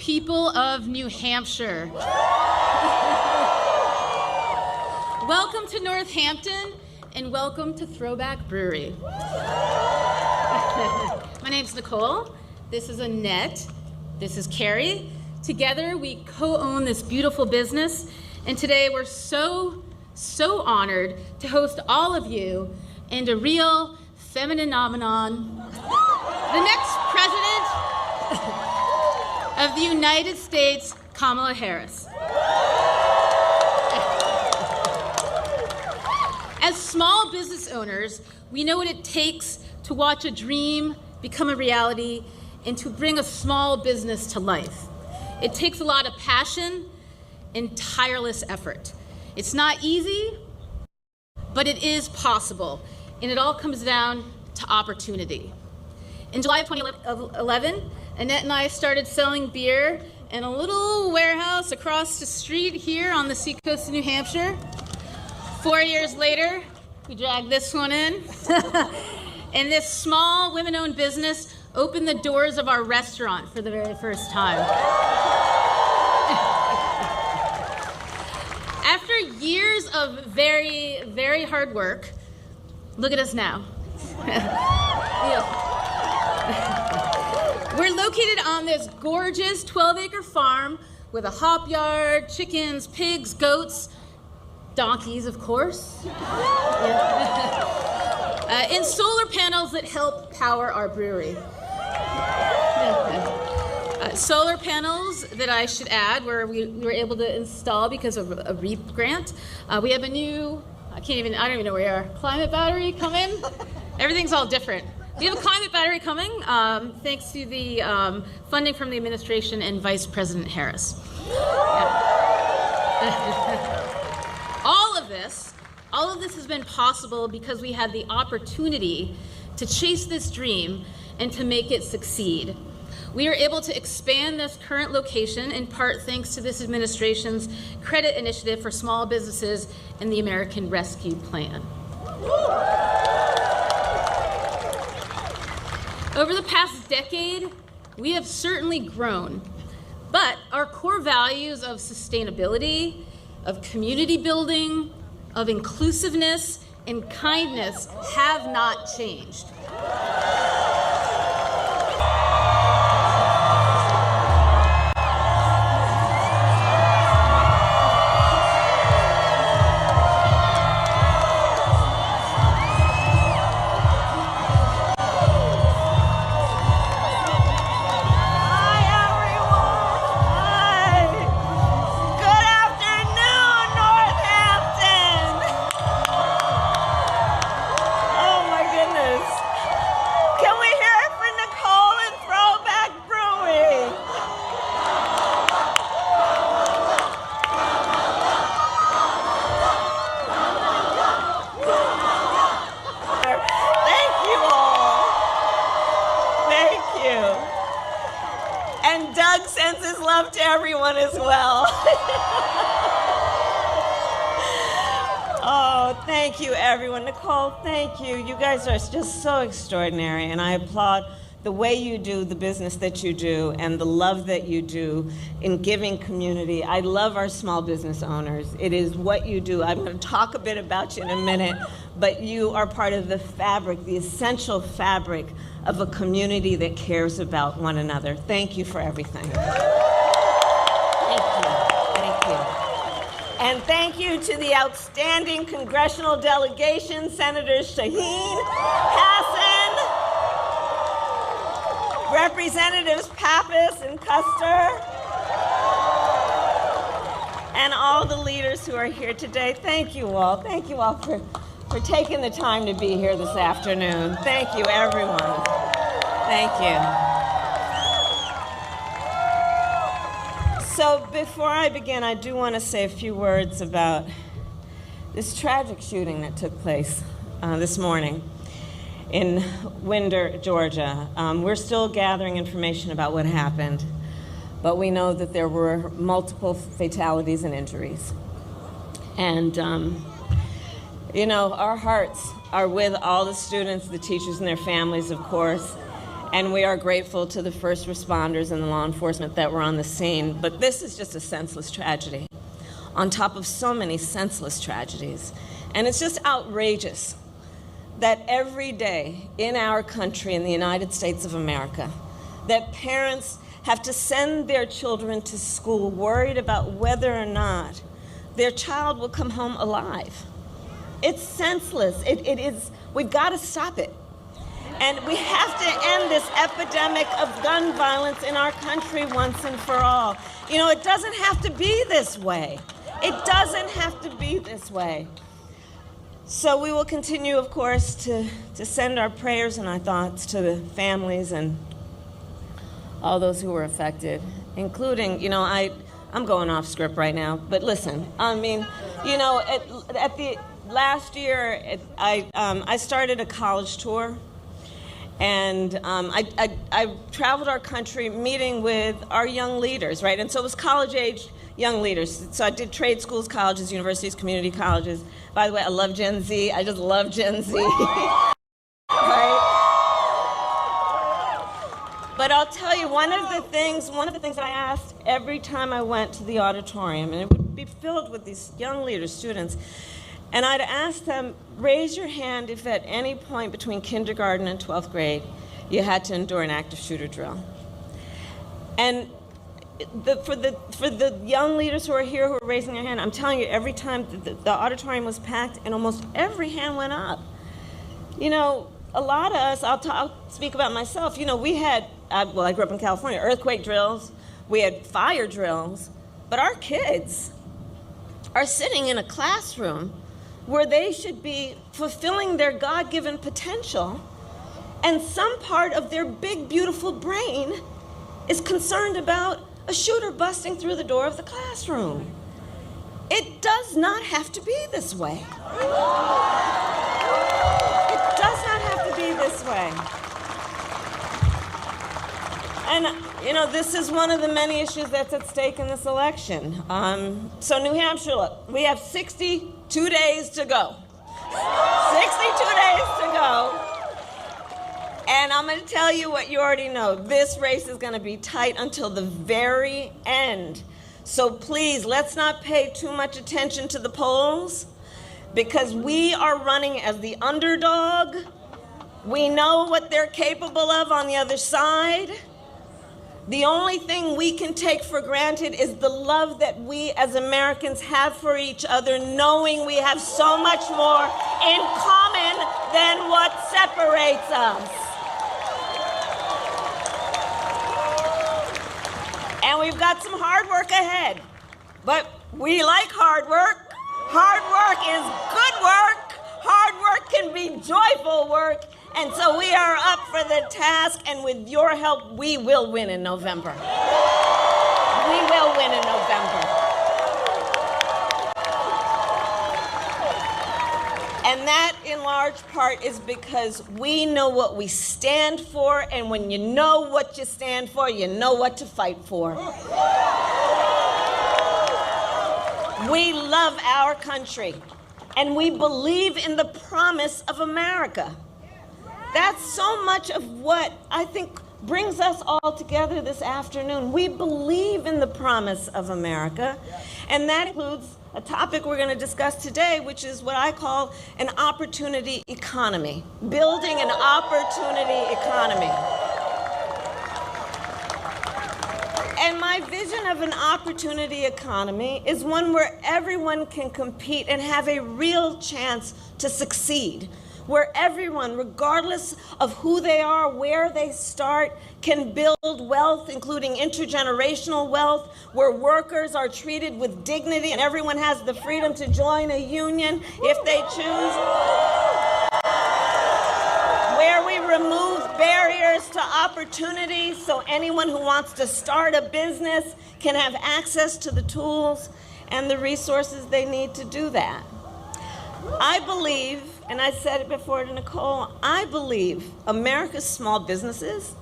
people of New Hampshire. Welcome to Northampton, and welcome to Throwback Brewery. My name's Nicole. This is Annette. This is Carrie. Together, we co-own this beautiful business, and today we're so honored to host all of you and a real feminine phenomenon, the next president of the United States, Kamala Harris. As small business owners, we know what it takes to watch a dream become a reality and to bring a small business to life. It takes a lot of passion and tireless effort. It's not easy, but it is possible, and it all comes down to opportunity. In July of 2011, Annette and I started selling beer in a little warehouse across the street here on the seacoast of New Hampshire. 4 years later, we dragged this one in, and this small women-owned business opened the doors of our restaurant for the very first time. After years of very, very hard work, look at us now. We're located on this gorgeous 12-acre farm with a hop yard, chickens, pigs, goats, donkeys, of course, and solar panels that help power our brewery. Solar panels that I should add, we were able to install because of a REAP grant. We have a new, I don't even know where we are, climate battery coming. Everything's all different. We have a climate battery coming thanks to the funding from the administration and Vice President Harris. All of this has been possible because we had the opportunity to chase this dream and to make it succeed. We are able to expand this current location in part thanks to this administration's credit initiative for small businesses and the American Rescue Plan. Over the past decade, we have certainly grown, but our core values of sustainability, of community building, of inclusiveness, and kindness have not changed. To everyone as well. Oh, thank you, everyone. Nicole, thank you. You guys are just so extraordinary, and I applaud the way you do the business that you do and the love that you do in giving community. I love our small business owners. It is what you do. I'm going to talk a bit about you in a minute, but you are part of the fabric, the essential fabric of a community that cares about one another. Thank you for everything. And thank you to the outstanding congressional delegation, Senators Shaheen, Hassan, Representatives Pappas and Custer, and all the leaders who are here today. Thank you all. Thank you all for taking the time to be here this afternoon. Thank you, everyone. Thank you. So before I begin, I do want to say a few words about this tragic shooting that took place this morning in Winder, Georgia. We're still gathering information about what happened, but we know that there were multiple fatalities and injuries. And, you know, our hearts are with all the students, the teachers, and their families, of course. And we are grateful to the first responders and the law enforcement that were on the scene. But this is just a senseless tragedy on top of so many senseless tragedies. And it's just outrageous that every day in our country, in the United States of America, that parents have to send their children to school worried about whether or not their child will come home alive. It's senseless. It is, we've got to stop it. And we have to end this epidemic of gun violence in our country once and for all. You know, it doesn't have to be this way. It doesn't have to be this way. So we will continue, of course, to send our prayers and our thoughts to the families and all those who were affected, including, you know, I'm going off script right now, but listen, I mean, you know, at the last year, I started a college tour. And I traveled our country meeting with our young leaders, right? And so it was college-age young leaders. So I did trade schools, colleges, universities, community colleges. By the way, I love Gen Z. I just love Gen Z. Right? But I'll tell you, one of the things that I asked every time I went to the auditorium, and it would be filled with these young leaders, students, and I'd ask them, raise your hand if at any point between kindergarten and 12th grade you had to endure an active shooter drill. And for the young leaders who are here who are raising their hand, I'm telling you, every time the auditorium was packed and almost every hand went up. You know, a lot of us, I'll speak about myself, you know, we had, well, I grew up in California, earthquake drills, we had fire drills, but our kids are sitting in a classroom where they should be fulfilling their God-given potential, and some part of their big, beautiful brain is concerned about a shooter busting through the door of the classroom. It does not have to be this way. It does not have to be this way. And, you know, this is one of the many issues that's at stake in this election. So New Hampshire, look, we have 62 days to go. 62 days to go. And I'm going to tell you what you already know. This race is going to be tight until the very end. So please, let's not pay too much attention to the polls, because we are running as the underdog. We know what they're capable of on the other side. The only thing we can take for granted is the love that we as Americans have for each other, knowing we have so much more in common than what separates us. And we've got some hard work ahead, but we like hard work. Hard work is good work. Hard work can be joyful work. And so we are up for the task, and with your help, we will win in November. We will win in November. And that, in large part, is because we know what we stand for, and when you know what you stand for, you know what to fight for. We love our country, and we believe in the promise of America. That's so much of what I think brings us all together this afternoon. We believe in the promise of America, and that includes a topic we're going to discuss today, which is what I call an opportunity economy, building an opportunity economy. And my vision of an opportunity economy is one where everyone can compete and have a real chance to succeed, where everyone, regardless of who they are, where they start, can build wealth, including intergenerational wealth, where workers are treated with dignity and everyone has the freedom to join a union if they choose, where we remove barriers to opportunity so anyone who wants to start a business can have access to the tools and the resources they need to do that. I believe, and I said it before to Nicole, I believe America's small businesses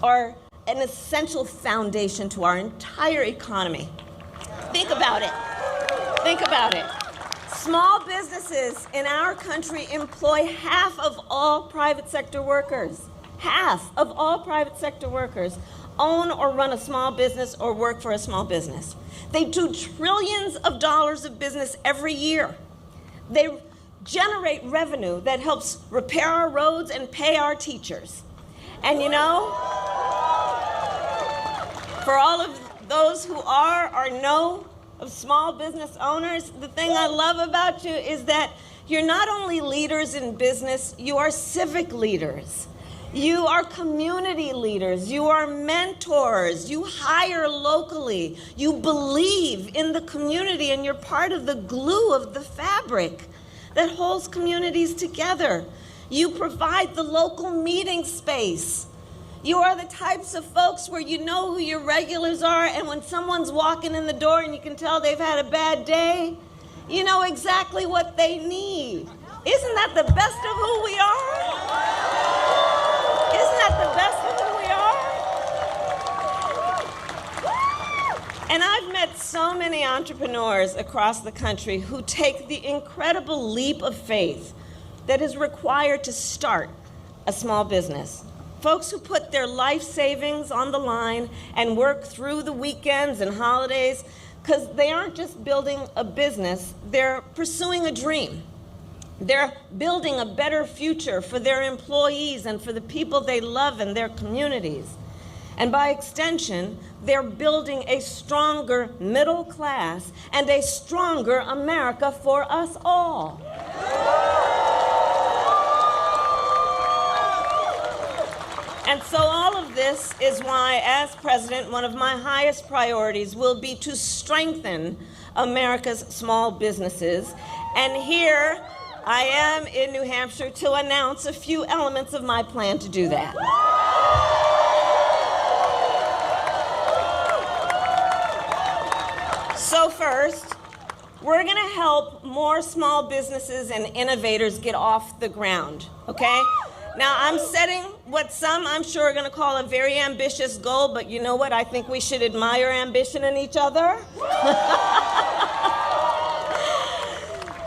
are an essential foundation to our entire economy. Think about it. Think about it. Small businesses in our country employ half of all private sector workers. Half of all private sector workers own or run a small business or work for a small business. They do trillions of dollars of business every year. They generate revenue that helps repair our roads and pay our teachers. And you know, for all of those who are or know of small business owners, the thing I love about you is that you're not only leaders in business, you are civic leaders. You are community leaders. You are mentors. You hire locally. You believe in the community, and you're part of the glue of the fabric that holds communities together. You provide the local meeting space. You are the types of folks where you know who your regulars are, and when someone's walking in the door and you can tell they've had a bad day, you know exactly what they need. Isn't that the best of who we are? Isn't that the best of who we are? And I've met so many entrepreneurs across the country who take the incredible leap of faith that is required to start a small business. Folks who put their life savings on the line and work through the weekends and holidays, because they aren't just building a business, they're pursuing a dream. They're building a better future for their employees and for the people they love in their communities. And by extension, they're building a stronger middle class and a stronger America for us all. And so all of this is why, as president, one of my highest priorities will be to strengthen America's small businesses. And here I am in New Hampshire to announce a few elements of my plan to do that. So first, we're going to help more small businesses and innovators get off the ground, okay? Now, I'm setting what some, I'm sure, are going to call a very ambitious goal, but you know what? I think we should admire ambition in each other.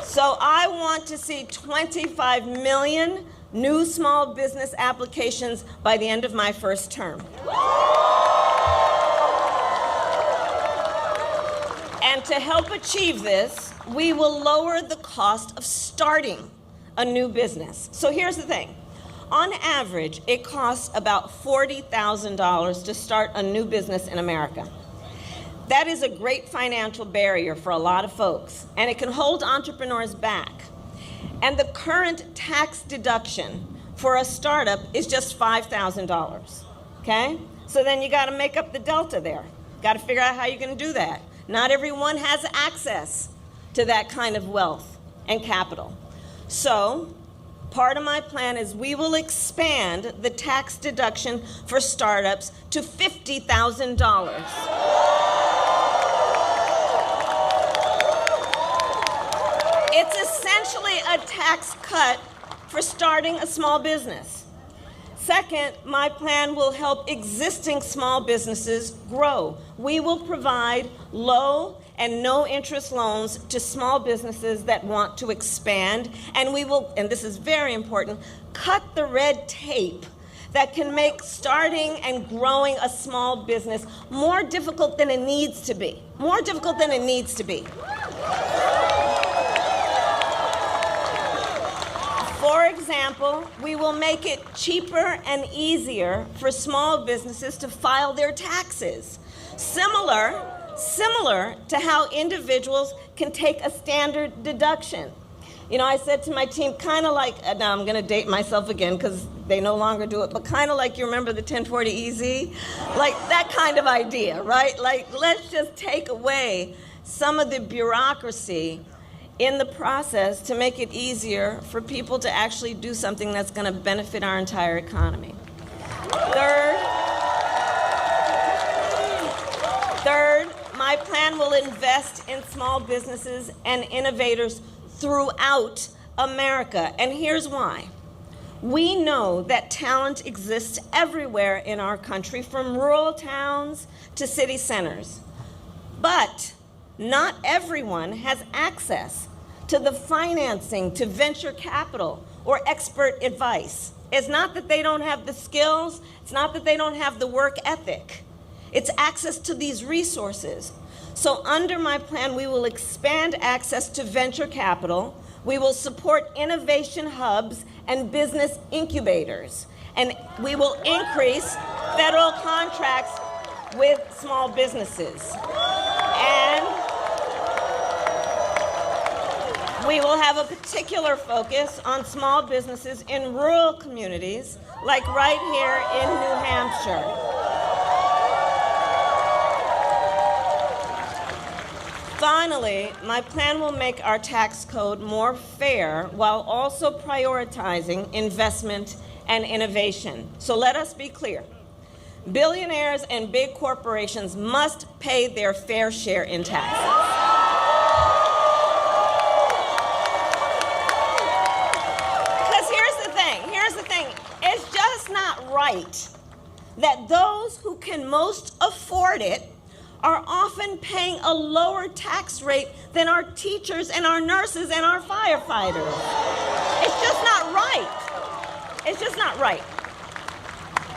So I want to see 25 million new small business applications by the end of my first term. And to help achieve this, we will lower the cost of starting a new business. So here's the thing. On average, it costs about $40,000 to start a new business in America. That is a great financial barrier for a lot of folks, and it can hold entrepreneurs back. And the current tax deduction for a startup is just $5,000, okay? So then you gotta make up the delta there. Gotta figure out how you're gonna do that. Not everyone has access to that kind of wealth and capital. So, part of my plan is we will expand the tax deduction for startups to $50,000. It's essentially a tax cut for starting a small business. Second, my plan will help existing small businesses grow. We will provide low and no interest loans to small businesses that want to expand, and we will, and this is very important, cut the red tape that can make starting and growing a small business more difficult than it needs to be. More difficult than it needs to be. For example, we will make it cheaper and easier for small businesses to file their taxes. Similar to how individuals can take a standard deduction. You know, I said to my team, kind of like, now I'm going to date myself again because they no longer do it, but kind of like you remember the 1040 EZ? Like that kind of idea, right? Like, let's just take away some of the bureaucracy in the process to make it easier for people to actually do something that's going to benefit our entire economy. Third, my plan will invest in small businesses and innovators throughout America. And here's why. We know that talent exists everywhere in our country, from rural towns to city centers. But not everyone has access to the financing, to venture capital, or expert advice. It's not that they don't have the skills. It's not that they don't have the work ethic. It's access to these resources. So under my plan, we will expand access to venture capital. We will support innovation hubs and business incubators. And we will increase federal contracts with small businesses. And we will have a particular focus on small businesses in rural communities, like right here in New Hampshire. Finally, my plan will make our tax code more fair while also prioritizing investment and innovation. So let us be clear. Billionaires and big corporations must pay their fair share in taxes. Because here's the thing, it's just not right that those who can most afford it are often paying a lower tax rate than our teachers and our nurses and our firefighters. It's just not right. It's just not right.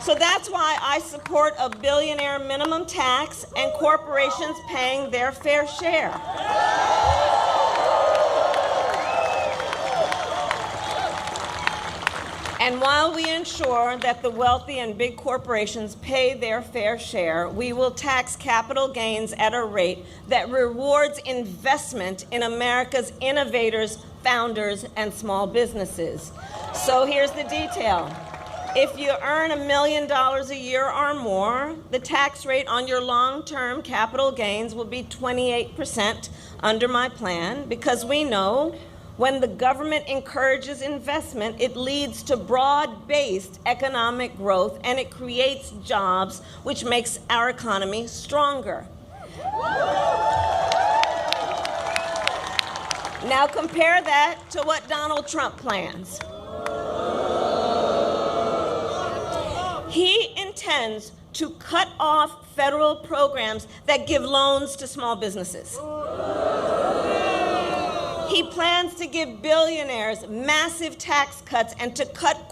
So that's why I support a billionaire minimum tax and corporations paying their fair share. And while we ensure that the wealthy and big corporations pay their fair share, we will tax capital gains at a rate that rewards investment in America's innovators, founders, and small businesses. So here's the detail. If you earn $1 million a year or more, the tax rate on your long-term capital gains will be 28% under my plan, because we know when the government encourages investment, it leads to broad-based economic growth and it creates jobs, which makes our economy stronger. Now compare that to what Donald Trump plans. He intends to cut off federal programs that give loans to small businesses. He plans to give billionaires massive tax cuts and to cut